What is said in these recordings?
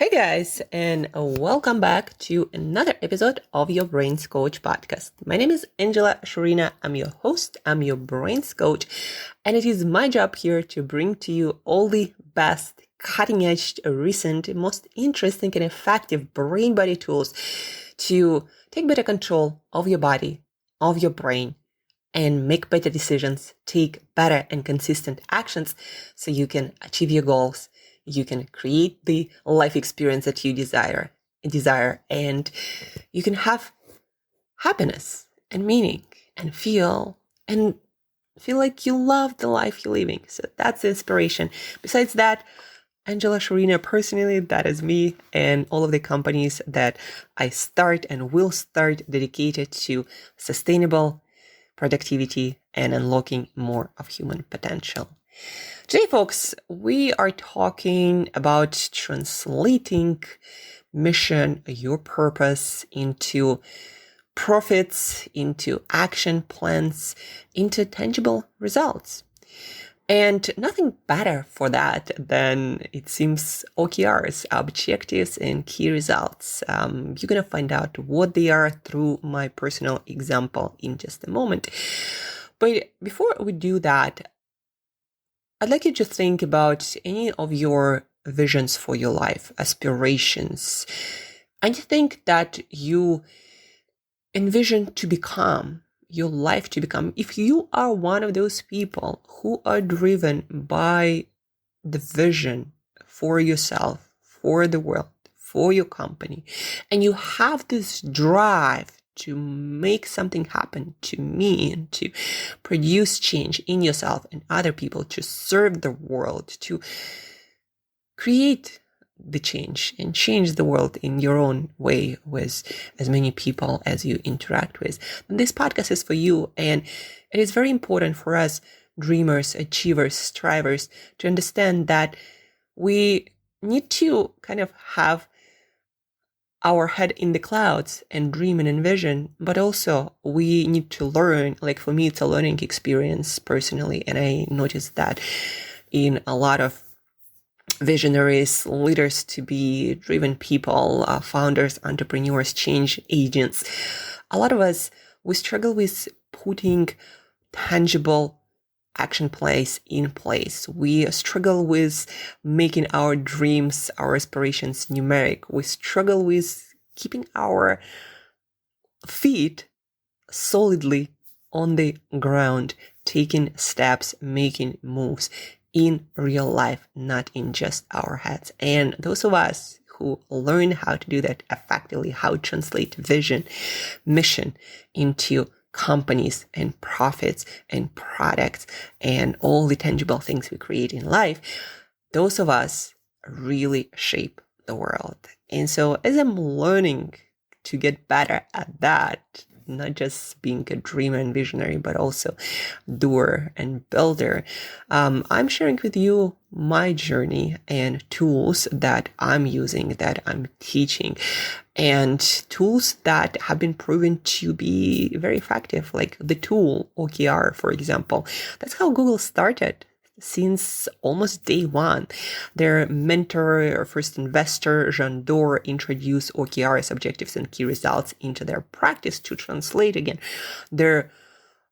Hey guys, and welcome back to another episode of your Brains Coach podcast. My name is Angela Sharina. I'm your host. I'm your Brains Coach, and it is my job here to bring to you all the best, cutting edge, recent, most interesting and effective brain body tools to take better control of your body, of your brain, and make better decisions, take better and consistent actions so you can achieve your goals. You can create the life experience that you desire, and you can have happiness and meaning and feel like you love the life you're living. So that's the inspiration. Besides that, Angela Sharina, personally, that is me and all of the companies that I start and will start dedicated to sustainable productivity and unlocking more of human potential. Today, folks, we are talking about translating mission, your purpose, into profits, into action plans, into tangible results. And nothing better for that than, it seems, OKRs, objectives and key results. You're going to find out what they are through my personal example in just a moment. But before we do that, I'd like you to think about any of your visions for your life, aspirations, and think that you envision to become, your life to become. If you are one of those people who are driven by the vision for yourself, for the world, for your company, and you have this drive to make something happen, to mean, to produce change in yourself and other people, to serve the world, to create the change and change the world in your own way with as many people as you interact with, then this podcast is for you. And it is very important for us dreamers, achievers, strivers to understand that we need to kind of have our head in the clouds and dream and envision, but also we need to learn. Like for me, it's a learning experience personally. And I noticed that in a lot of visionaries, leaders to be driven people, founders, entrepreneurs, change agents. A lot of us, we struggle with putting tangible action plays in place. We struggle with making our dreams, our aspirations numeric. We struggle with keeping our feet solidly on the ground, taking steps, making moves in real life, not in just our heads. And those of us who learn how to do that effectively, how to translate vision, mission into companies and profits and products and all the tangible things we create in life, those of us really shape the world. And so as I'm learning to get better at that, not just being a dreamer and visionary, but also doer and builder, I'm sharing with you my journey and tools that I'm using, that I'm teaching, and tools that have been proven to be very effective, like the tool OKR, for example. That's how Google started. Since almost day one, their mentor or first investor, Jean Dore, introduced OKRs, objectives and key results, into their practice to translate again their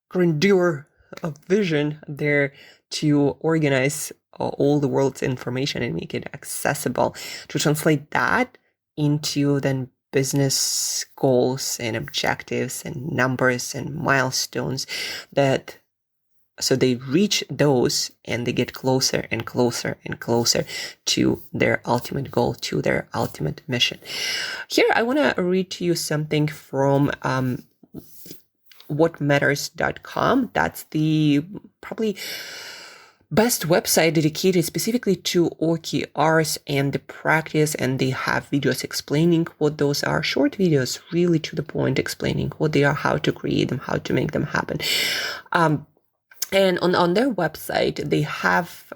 grandeur of vision there to organize all the world's information and make it accessible, to translate that into then business goals and objectives and numbers and milestones that so they reach those and they get closer and closer and closer to their ultimate goal, to their ultimate mission. Here, I want to read to you something from whatmatters.com. That's the probably best website dedicated specifically to OKRs and the practice, and they have videos explaining what those are, short videos, really to the point, explaining what they are, how to create them, how to make them happen. And on their website, they have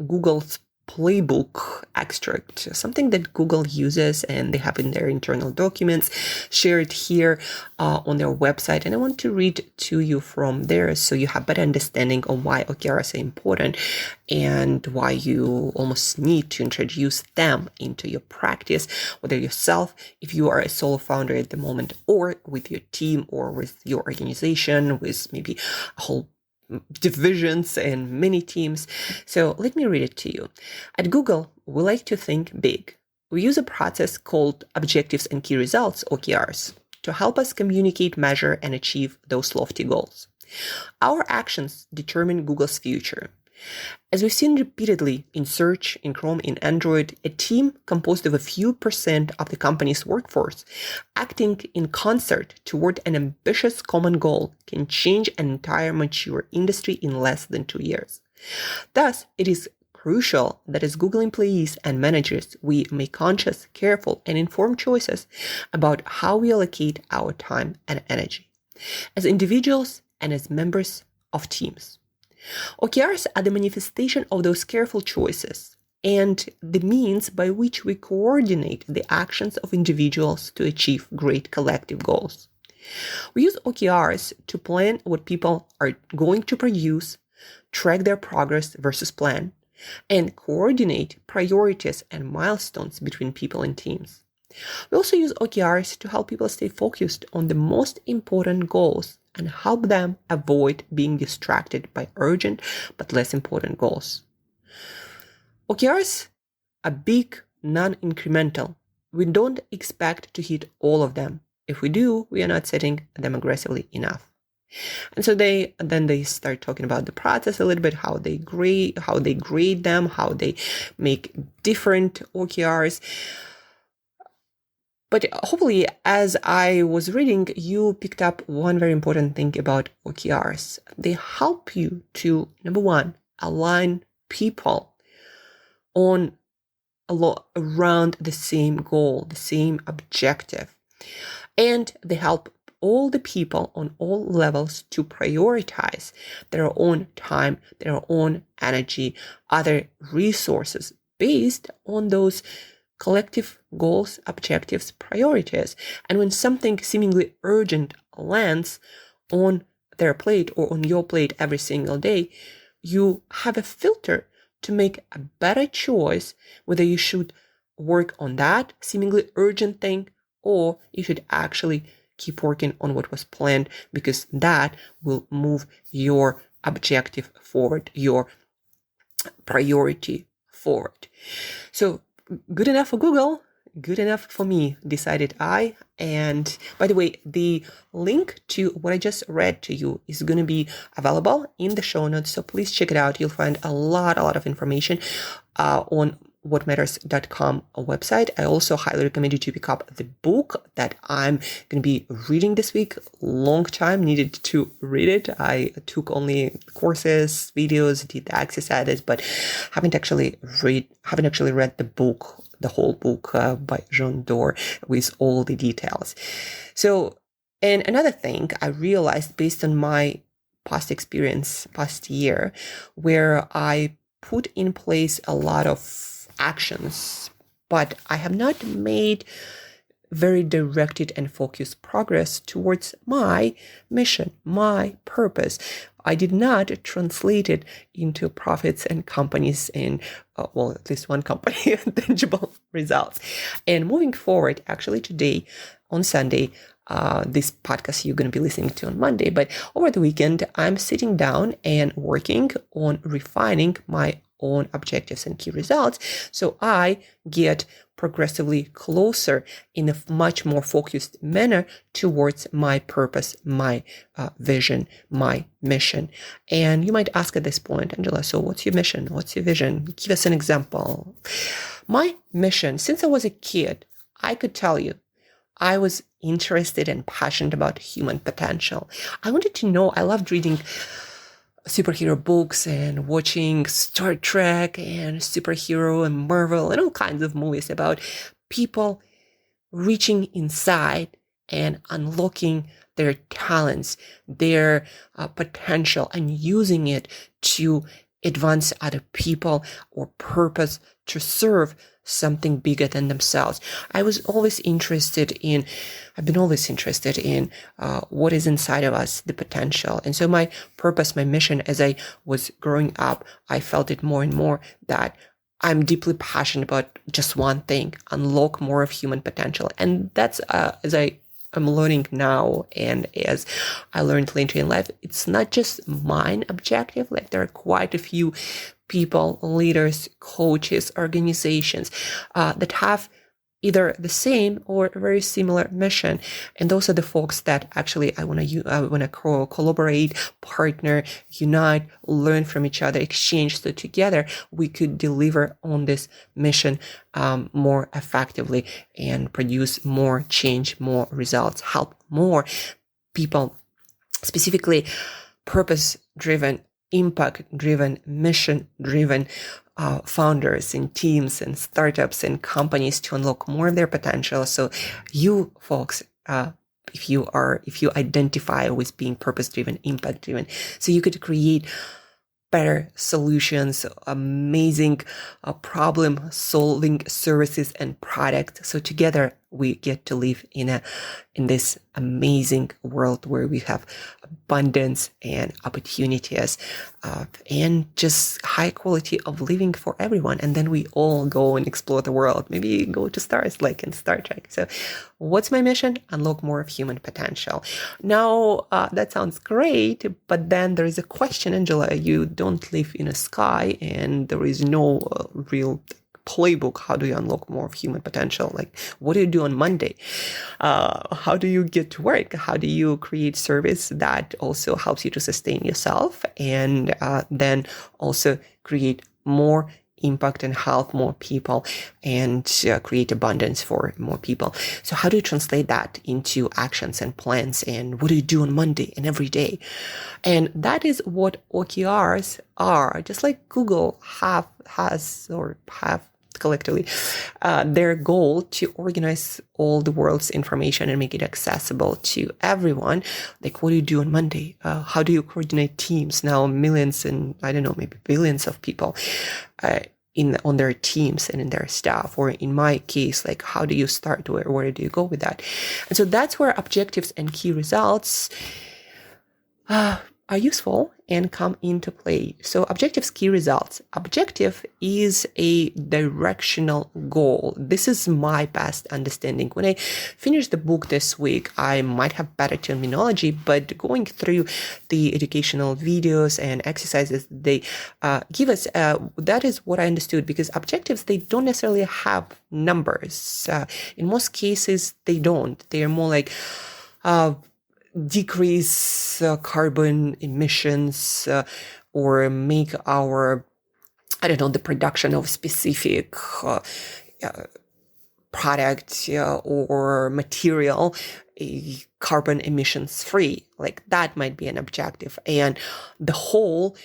Google's playbook extract, something that Google uses and they have in their internal documents, shared here on their website. And I want to read to you from there so you have better understanding of why OKRs are important and why you almost need to introduce them into your practice, whether yourself, if you are a solo founder at the moment, or with your team or with your organization, with maybe a whole divisions and many teams. So let me read it to you. At Google, we like to think big. We use a process called objectives and key results, OKRs, to help us communicate, measure, and achieve those lofty goals. Our actions determine Google's future. As we've seen repeatedly in Search, in Chrome, in Android, a team composed of a few percent of the company's workforce acting in concert toward an ambitious common goal can change an entire mature industry in less than 2 years. Thus, it is crucial that as Google employees and managers, we make conscious, careful, and informed choices about how we allocate our time and energy, as individuals and as members of teams. OKRs are the manifestation of those careful choices and the means by which we coordinate the actions of individuals to achieve great collective goals. We use OKRs to plan what people are going to produce, track their progress versus plan, and coordinate priorities and milestones between people and teams. We also use OKRs to help people stay focused on the most important goals and help them avoid being distracted by urgent but less important goals. OKRs are big, non-incremental. We don't expect to hit all of them. If we do, we are not setting them aggressively enough. And so they start talking about the process a little bit, how they grade them, how they make different OKRs. But hopefully, as I was reading, you picked up one very important thing about OKRs. They help you to, number one, align people around the same goal, the same objective. And they help all the people on all levels to prioritize their own time, their own energy, other resources based on those collective goals, objectives, priorities. And when something seemingly urgent lands on their plate or on your plate every single day, you have a filter to make a better choice whether you should work on that seemingly urgent thing or you should actually keep working on what was planned, because that will move your objective forward, your priority forward. So good enough for Google, good enough for me, decided I. And by the way, the link to what I just read to you is going to be available in the show notes. So please check it out. You'll find a lot of information on whatmatters.com website. I also highly recommend you to pick up the book that I'm going to be reading this week. Long time needed to read it. I took only courses, videos, did the exercises, but haven't actually read the book, the whole book by Jean Dore with all the details. So, and another thing I realized based on my past experience, past year, where I put in place a lot of actions, but I have not made very directed and focused progress towards my mission, my purpose. I did not translate it into profits and companies and, at least one company, tangible results. And moving forward, actually today on Sunday, this podcast you're going to be listening to on Monday, but over the weekend, I'm sitting down and working on refining my own objectives and key results. So I get progressively closer in a much more focused manner towards my purpose, my vision, my mission. And you might ask at this point, Angela, so what's your mission? What's your vision? Give us an example. My mission, since I was a kid, I could tell you, I was interested and passionate about human potential. I wanted to know, I loved reading superhero books and watching Star Trek and superhero and Marvel and all kinds of movies about people reaching inside and unlocking their talents, their potential, and using it to advance other people or purpose to serve something bigger than themselves. I've been always interested in what is inside of us, the potential. And so my purpose, my mission as I was growing up, I felt it more and more that I'm deeply passionate about just one thing, unlock more of human potential. And that's as I'm learning now, and as I learned later in life, it's not just mine objective. Like there are quite a few people, leaders, coaches, organizations that have either the same or a very similar mission. And those are the folks that actually I want to collaborate, partner, unite, learn from each other, exchange, so together we could deliver on this mission more effectively and produce more change, more results, help more people, specifically purpose-driven, impact-driven, mission-driven founders and teams and startups and companies to unlock more of their potential. So you folks, if you identify with being purpose-driven, impact-driven, so you could create better solutions, amazing problem-solving services and products. So together we get to live in this amazing world where we have abundance and opportunities and just high quality of living for everyone. And then we all go and explore the world, maybe go to stars like in Star Trek. So what's my mission? Unlock more of human potential. Now, that sounds great, but then there is a question, Angela. You don't live in a sky and there is no real playbook. How do you unlock more of human potential? Like, what do you do on Monday? How do you get to work? How do you create service that also helps you to sustain yourself and then also create more impact and help more people and create abundance for more people? So how do you translate that into actions and plans? And what do you do on Monday and every day? And that is what OKRs are. Just like Google have collectively their goal to organize all the world's information and make it accessible to everyone. Like, what do you do on Monday? How do you coordinate teams? Now millions and maybe billions of people on their teams and in their staff. Or in my case, like, how do you start? Where do you go with that? And so that's where objectives and key results are useful and come into play. So objectives, key results. Objective is a directional goal. This is my best understanding. When I finished the book this week, I might have better terminology, but going through the educational videos and exercises they give us, that is what I understood, because objectives, they don't necessarily have numbers. In most cases, they don't. They are more like decrease carbon emissions or make our, the production of specific product or material carbon emissions free. Like that might be an objective. And the whole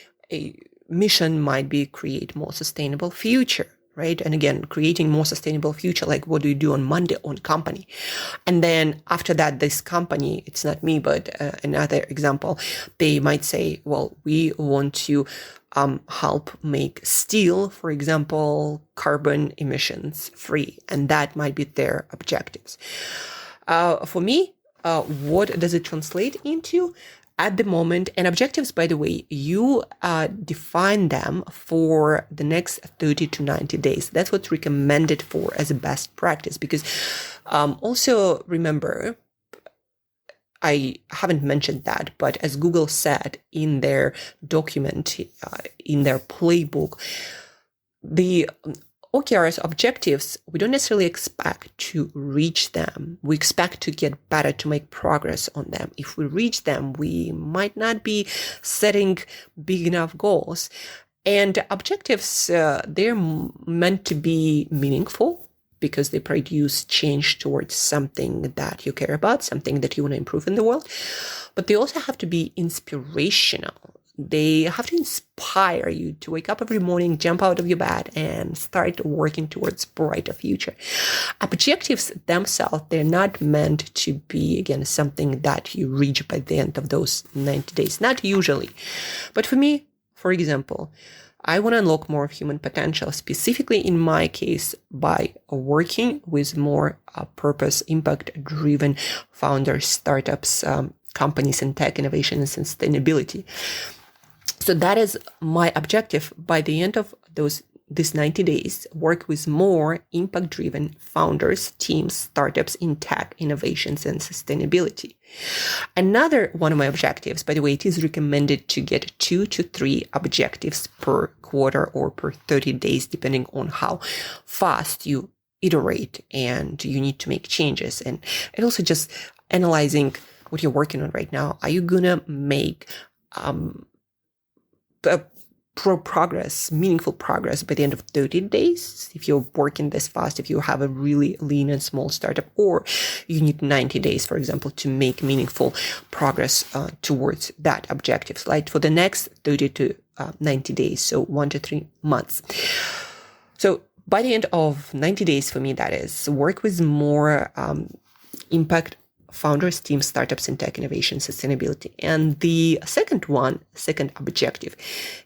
mission might be create more sustainable future. Right. And again, creating more sustainable future, like what do you do on Monday on company? And then after that, this company, it's not me, but another example, they might say, well, we want to help make steel, for example, carbon emissions free. And that might be their objectives. For me, what does it translate into? At the moment, and objectives, by the way, you define them for the next 30 to 90 days. That's what's recommended for as a best practice. Because also remember, I haven't mentioned that, but as Google said in their document, in their playbook, the OKRs objectives, we don't necessarily expect to reach them. We expect to get better, to make progress on them. If we reach them, we might not be setting big enough goals. And objectives, they're meant to be meaningful because they produce change towards something that you care about, something that you want to improve in the world. But they also have to be inspirational. They have to inspire you to wake up every morning, jump out of your bed, and start working towards a brighter future. Objectives themselves, they're not meant to be, again, something that you reach by the end of those 90 days. Not usually. But for me, For example, I want to unlock more of human potential, specifically in my case, by working with more purpose, impact-driven founders, startups, companies in tech, innovation, and sustainability. So that is my objective by the end of this 90 days, work with more impact-driven founders, teams, startups in tech, innovations, and sustainability. Another one of my objectives, by the way, it is recommended to get 2 to 3 objectives per quarter or per 30 days, depending on how fast you iterate and you need to make changes. And also just analyzing what you're working on right now. Are you gonna make meaningful progress by the end of 30 days, if you're working this fast, if you have a really lean and small startup, or you need 90 days, for example, to make meaningful progress towards that objective, like for the next 30 to 90 days, so 1 to 3 months. So by the end of 90 days, for me, that is work with more impact founders, teams, startups in tech, innovation, sustainability. And the second objective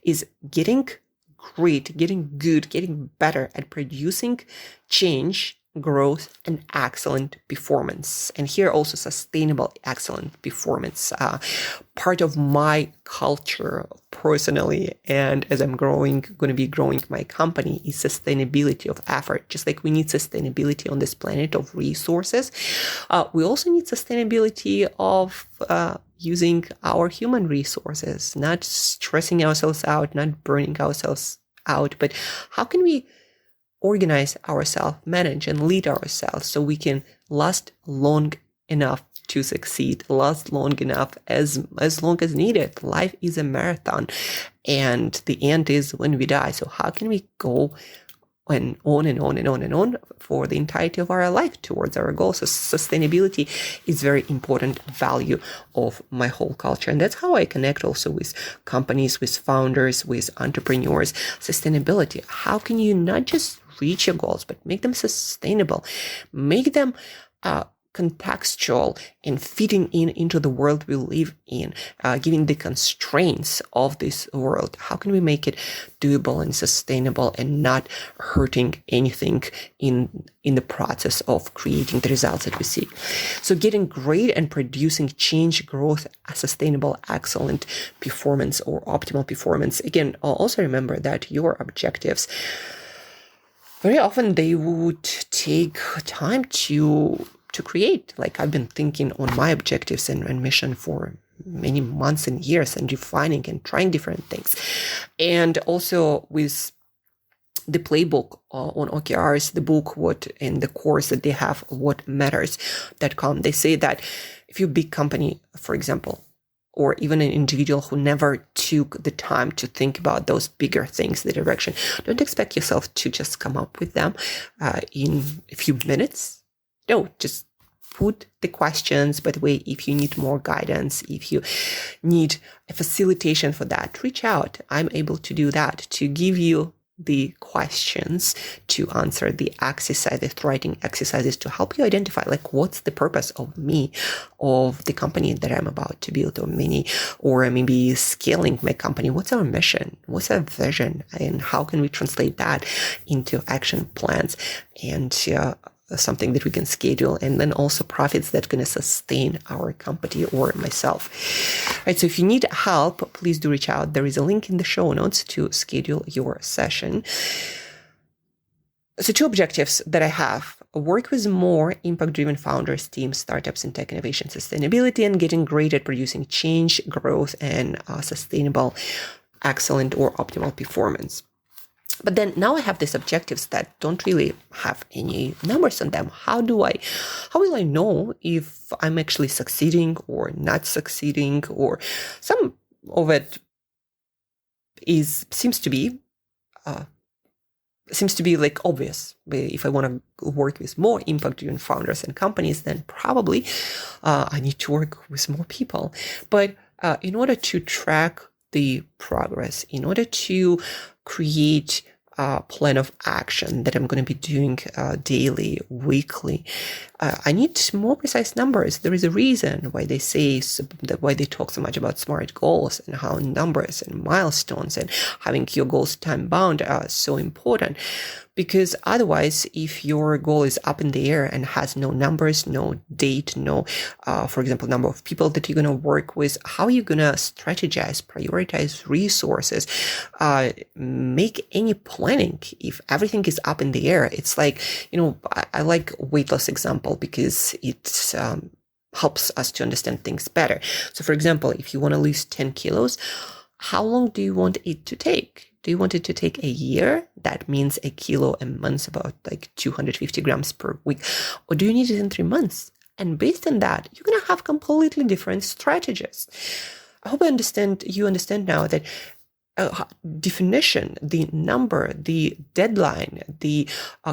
is getting great, getting good, getting better at producing change, growth, and excellent performance. And here also sustainable, excellent performance. Part of my culture personally, and as I'm going to be growing my company, is sustainability of effort. Just like we need sustainability on this planet of resources, we also need sustainability of using our human resources, not stressing ourselves out, not burning ourselves out, but how can we organize ourselves, manage and lead ourselves so we can last long enough to succeed, last long enough as long as needed. Life is a marathon and the end is when we die. So how can we go and on and on and on and on for the entirety of our life towards our goals? So sustainability is very important value of my whole culture. And that's how I connect also with companies, with founders, with entrepreneurs. Sustainability. How can you not just reach your goals, but make them sustainable, make them contextual and fitting into the world we live in, given the constraints of this world? How can we make it doable and sustainable and not hurting anything in the process of creating the results that we seek? So getting great and producing change, growth, sustainable, excellent performance or optimal performance. Again, also remember that your objectives, very often they would take time to create. Like I've been thinking on my objectives and mission for many months and years and refining and trying different things. And also with the playbook on OKRs, the book, and the course that they have, What Matters.com, they say that if you're a big company, for example, or even an individual who never took the time to think about those bigger things, the direction, don't expect yourself to just come up with them in a few minutes. No, just put the questions. By the way, if you need more guidance, if you need a facilitation for that, reach out. I'm able to do that, to give you the questions, to answer the exercise, the writing exercises, to help you identify like what's the purpose of me, of the company that I'm about to build, or maybe scaling my company. What's our mission? What's our vision? And how can we translate that into action plans and something that we can schedule, and then also profits that going to sustain our company or myself. Right. So if you need help, please do reach out. There is a link in the show notes to schedule your session. So 2 objectives that I have: work with more impact-driven founders, teams, startups in tech, innovation, sustainability, and getting great at producing change, growth, and sustainable, excellent, or optimal performance. But then now I have these objectives that don't really have any numbers on them. How will I know if I'm actually succeeding or not succeeding? Or some of it seems to be like obvious. If I want to work with more impact-driven founders and companies, then probably I need to work with more people. But in order to track the progress, in order to create plan of action that I'm going to be doing daily, weekly. I need more precise numbers. There is a reason why they say why they talk so much about SMART goals and how numbers and milestones and having your goals time bound are so important. Because otherwise, if your goal is up in the air and has no numbers, no date, no, for example, number of people that you're going to work with, how are you going to strategize, prioritize resources, make any planning if everything is up in the air? It's like, I like weight loss example because it helps us to understand things better. So for example, if you want to lose 10 kilos, how long do you want it to take? Do you want it to take a year? That means a kilo a month, about like 250 grams per week. Or do you need it in 3 months? And based on that, you're going to have completely different strategies. I hope you understand now that definition, the number, the deadline, the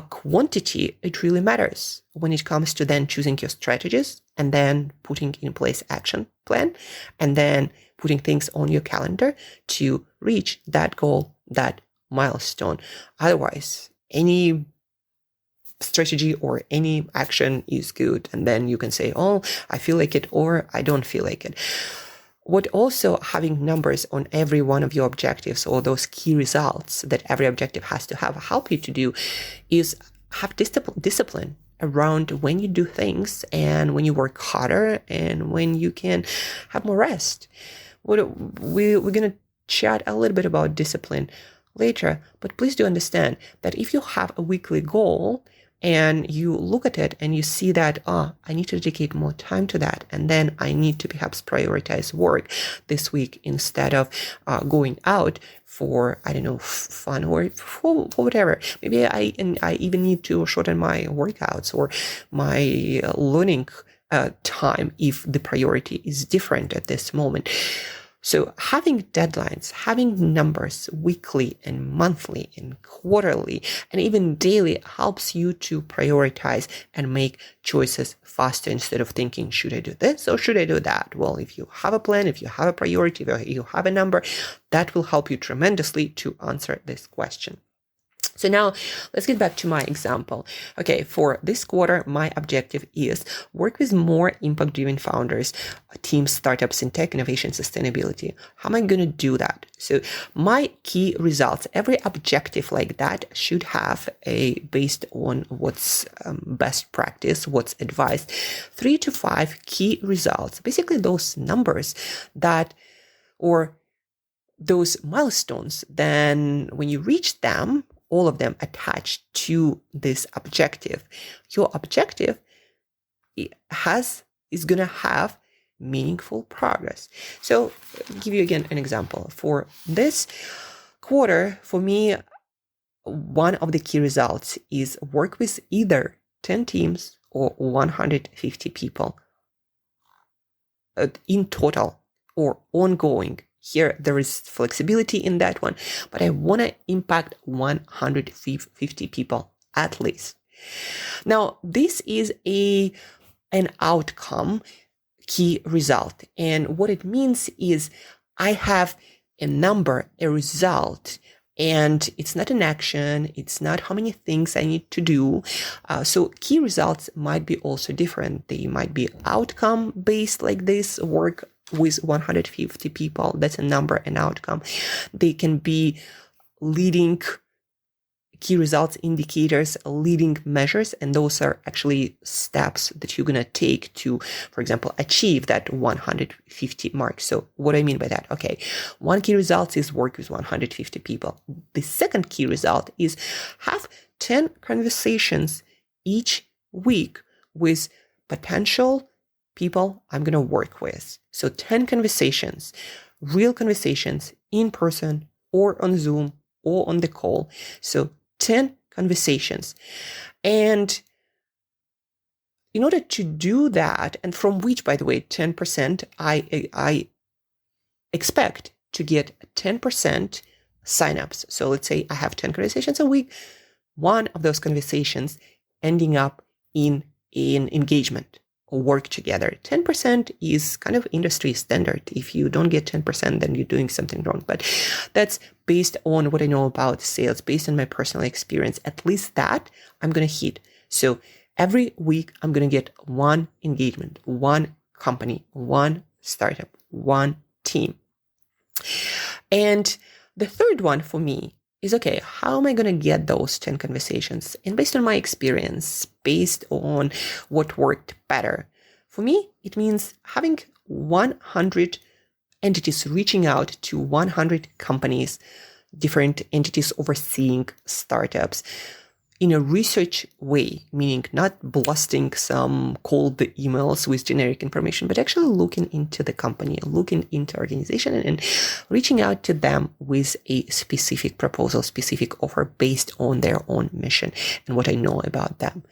quantity, it really matters when it comes to then choosing your strategies and then putting in place action plan and then putting things on your calendar to reach that goal, that milestone. Otherwise, any strategy or any action is good. And then you can say, oh, I feel like it, or I don't feel like it. What also having numbers on every one of your objectives or those key results that every objective has to have help you to do is have discipline around when you do things and when you work harder and when you can have more rest. We're going to chat a little bit about discipline later, but please do understand that if you have a weekly goal and you look at it and you see that, I need to dedicate more time to that. And then I need to perhaps prioritize work this week instead of going out for, fun or for whatever. Maybe I even need to shorten my workouts or my learning time if the priority is different at this moment. So having deadlines, having numbers weekly and monthly and quarterly and even daily helps you to prioritize and make choices faster instead of thinking, should I do this or should I do that? Well, if you have a plan, if you have a priority, if you have a number, that will help you tremendously to answer this question. So now let's get back to my example. Okay, for this quarter, my objective is work with more impact-driven founders, teams, startups in tech, innovation, sustainability. How am I going to do that? So my key results, every objective like that should have based on what's best practice, what's advised, 3 to 5 key results, basically those numbers or those milestones. Then when you reach them, all of them attached to this objective, your objective is going to have meaningful progress. So I'll give you again an example. For this quarter, for me, one of the key results is work with either 10 teams or 150 people in total or ongoing. Here, there is flexibility in that one, but I want to impact 150 people at least. Now, this is an outcome key result. And what it means is I have a number, a result, and it's not an action. It's not how many things I need to do. So key results might be also different. They might be outcome based like this, work with 150 people. That's a number, an outcome. They can be leading key results indicators, leading measures, and those are actually steps that you're going to take to, for example, achieve that 150 mark. So what do I mean by that? Okay, one key result is work with 150 people. The second key result is have 10 conversations each week with potential people I'm going to work with. So 10 conversations, real conversations in person or on Zoom or on the call. So 10 conversations. And in order to do that, and from which, by the way, 10%, I expect to get 10% signups. So let's say I have 10 conversations a week, one of those conversations ending up in an engagement work together. 10% is kind of industry standard. If you don't get 10%, then you're doing something wrong. But that's based on what I know about sales, based on my personal experience. At least that I'm going to hit. So every week, I'm going to get one engagement, one company, one startup, one team. And the third one for me is, okay, how am I going to get those 10 conversations? And based on my experience, based on what worked better, for me, it means having 100 entities reaching out to 100 companies, different entities overseeing startups, in a research way, meaning not blasting some cold emails with generic information, but actually looking into the company, looking into organization and reaching out to them with a specific proposal, specific offer based on their own mission and what I know about them.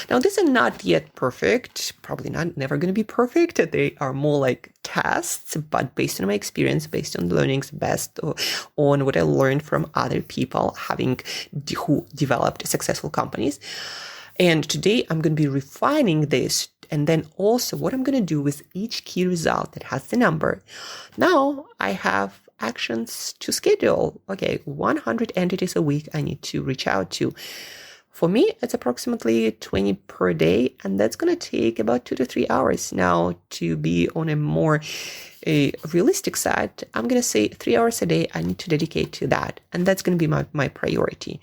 Now, these are not yet perfect, probably never going to be perfect. They are more like tests, but based on my experience, based on learnings, based on what I learned from other people who developed successful companies. And today I'm going to be refining this. And then also what I'm going to do with each key result that has the number. Now I have actions to schedule. Okay, 100 entities a week I need to reach out to. For me, it's approximately 20 per day, and that's going to take about 2 to 3 hours. Now, to be on a realistic side, I'm going to say 3 hours a day I need to dedicate to that, and that's going to be my priority.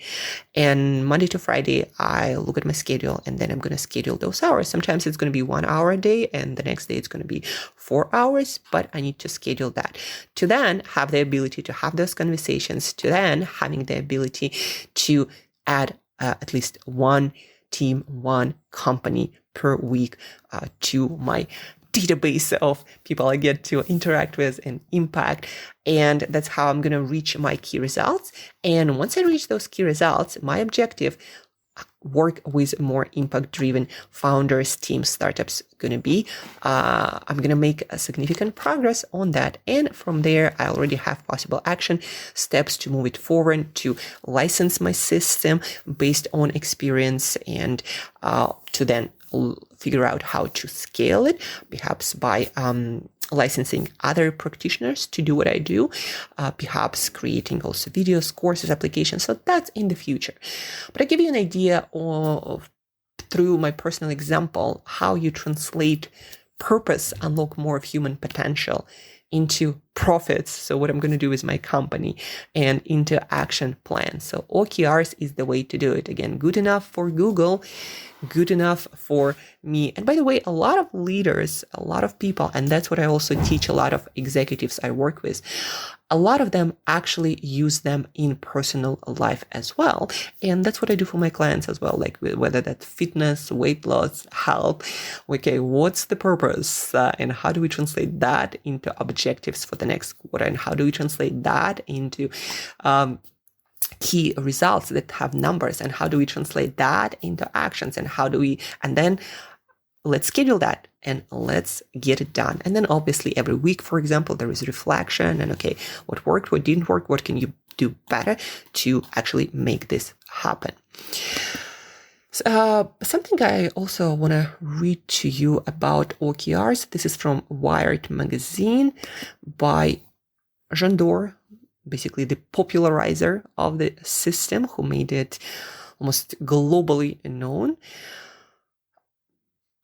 And Monday to Friday, I look at my schedule, and then I'm going to schedule those hours. Sometimes it's going to be 1 hour a day, and the next day it's going to be 4 hours, but I need to schedule that to then have the ability to have those conversations, to then having the ability to add at least one team, one company per week to my database of people I get to interact with and impact. And that's how I'm going to reach my key results. And once I reach those key results, my objective, work with more impact-driven founders, teams, startups going to be, I'm going to make a significant progress on that. And from there, I already have possible action steps to move it forward, to license my system based on experience, and to then figure out how to scale it, perhaps by licensing other practitioners to do what I do, perhaps creating also videos, courses, applications. So that's in the future. But I give you an idea of, through my personal example, how you translate purpose, unlock more of human potential into profits. So what I'm going to do with my company, and into action plans. So OKRs is the way to do it. Again, good enough for Google, good enough for me. And by the way, a lot of leaders, a lot of people, and that's what I also teach a lot of executives I work with, a lot of them actually use them in personal life as well. And that's what I do for my clients as well, like whether that's fitness, weight loss, health. Okay, what's the purpose? And how do we translate that into objectives for the next quarter? And how do we translate that into key results that have numbers? And how do we translate that into actions? And then let's schedule that and let's get it done. And then obviously every week, for example, there is reflection and, okay, what worked, what didn't work, what can you do better to actually make this happen? Something I also want to read to you about OKRs. This is from Wired magazine by Jean Dore, basically the popularizer of the system, who made it almost globally known.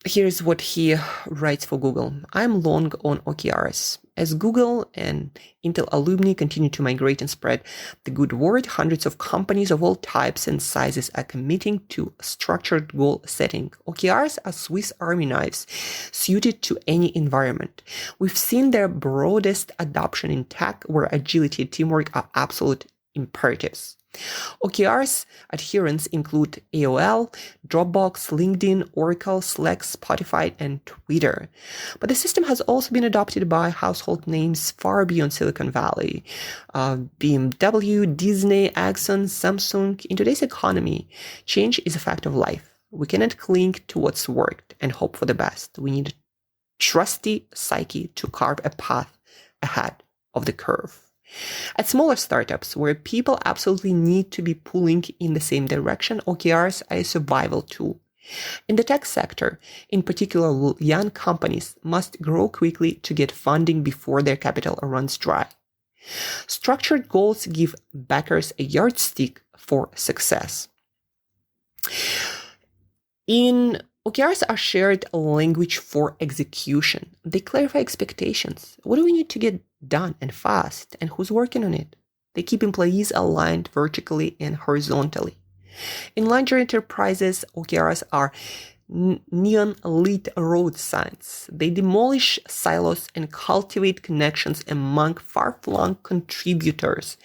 Here's what he writes for Google. I'm long on OKRs. As Google and Intel alumni continue to migrate and spread the good word, hundreds of companies of all types and sizes are committing to structured goal setting. OKRs are Swiss Army knives suited to any environment. We've seen their broadest adoption in tech, where agility and teamwork are absolute imperatives. OKRs adherents include AOL, Dropbox, LinkedIn, Oracle, Slack, Spotify, and Twitter. But the system has also been adopted by household names far beyond Silicon Valley. BMW, Disney, Exxon, Samsung. In today's economy, change is a fact of life. We cannot cling to what's worked and hope for the best. We need a trusty psyche to carve a path ahead of the curve. At smaller startups, where people absolutely need to be pulling in the same direction, OKRs are a survival tool. In the tech sector, in particular, young companies must grow quickly to get funding before their capital runs dry. Structured goals give backers a yardstick for success. In OKRs are shared language for execution. They clarify expectations. What do we need to get done and fast, and who's working on it? They keep employees aligned vertically and horizontally. In larger enterprises, OKRs are neon-lit road signs. They demolish silos and cultivate connections among far-flung contributors.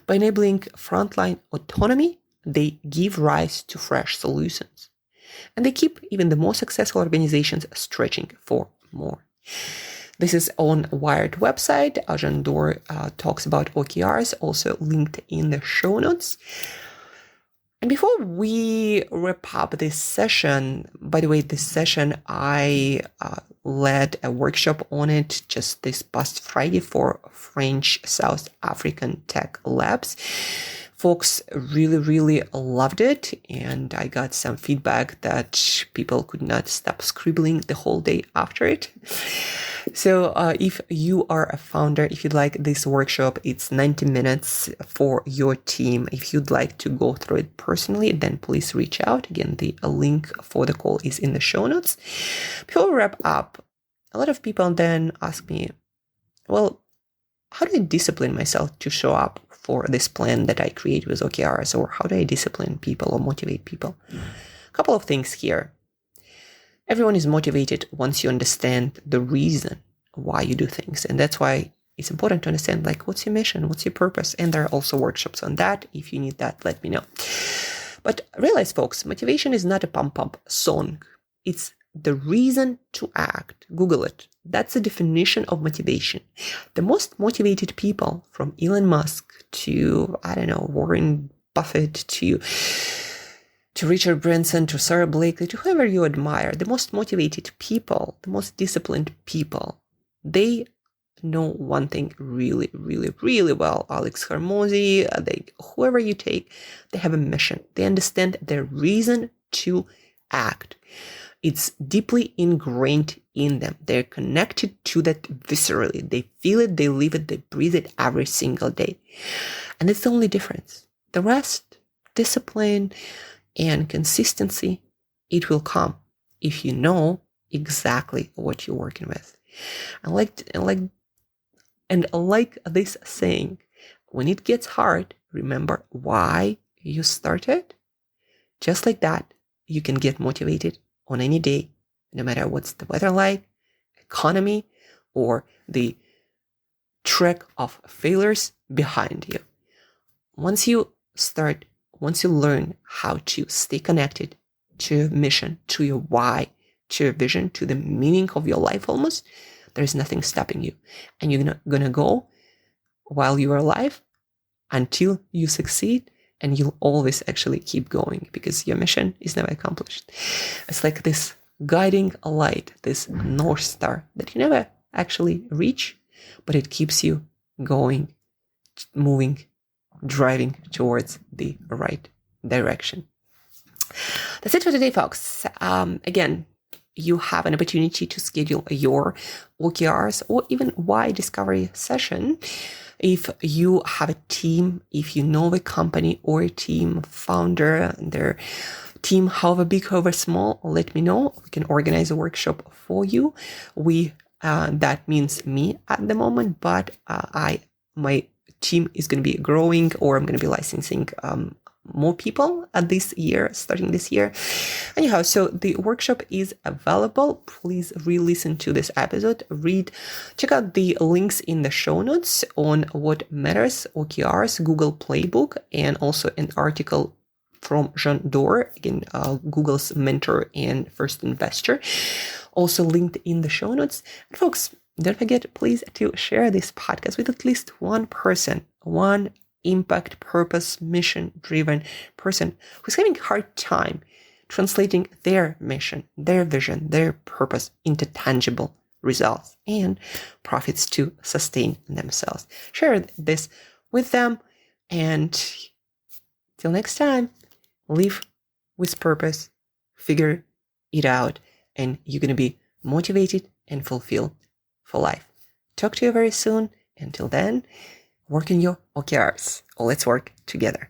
By enabling frontline autonomy, they give rise to fresh solutions. And they keep even the most successful organizations stretching for more. This is on Wired website. Ajahn Dor talks about OKRs, also linked in the show notes. And before we wrap up this session, by the way, this session, I led a workshop on it just this past Friday for French South African Tech Labs. Folks really, really loved it, and I got some feedback that people could not stop scribbling the whole day after it. So if you are a founder, if you'd like this workshop, it's 90 minutes for your team. If you'd like to go through it personally, then please reach out. Again, the link for the call is in the show notes. Before we wrap up, a lot of people then ask me, well, how do I discipline myself to show up for this plan that I create with OKRs? Or how do I discipline people or motivate people? A couple of things here. Everyone is motivated once you understand the reason why you do things. And that's why it's important to understand, like, what's your mission? What's your purpose? And there are also workshops on that. If you need that, let me know. But realize, folks, motivation is not a pump-up song. It's the reason to act. Google it. That's the definition of motivation. The most motivated people, from Elon Musk to, Warren Buffett to Richard Branson, to Sarah Blakely, to whoever you admire, the most motivated people, the most disciplined people, they know one thing really, really, really well. Alex Hormozy, whoever you take, they have a mission. They understand their reason to act. It's deeply ingrained in them. They're connected to that viscerally. They feel it, they live it, they breathe it every single day. And it's the only difference. The rest, discipline and consistency, it will come if you know exactly what you're working with. And like this saying, when it gets hard, remember why you started. Just like that, you can get motivated on any day, no matter what's the weather like, economy, or the track of failures behind you. Once you learn how to stay connected to your mission, to your why, to your vision, to the meaning of your life almost, there's nothing stopping you. And you're not gonna go while you're alive until you succeed, and you'll always actually keep going because your mission is never accomplished. It's like this guiding light, this North Star that you never actually reach, but it keeps you going, moving, driving towards the right direction. That's it for today, folks. Again, you have an opportunity to schedule your OKRs or even why discovery session. If you have a team, if you know a company or a team founder, their team, however big, however small, let me know. We can organize a workshop for you. That means me at the moment, but my team is going to be growing, or I'm going to be licensing more people starting this year. Anyhow, so the workshop is available. Please re-listen to this episode. Check out the links in the show notes on what matters, OKRs, Google Playbook, and also an article from Ajahn Dor, again, Google's mentor and first investor, also linked in the show notes. And folks, don't forget, please, to share this podcast with at least one person, one impact, purpose, mission-driven person who's having a hard time translating their mission, their vision, their purpose into tangible results and profits to sustain themselves. Share this with them, and till next time, live with purpose, figure it out, and you're going to be motivated and fulfilled for life. Talk to you very soon. Until then, work on your OKRs. Let's work together.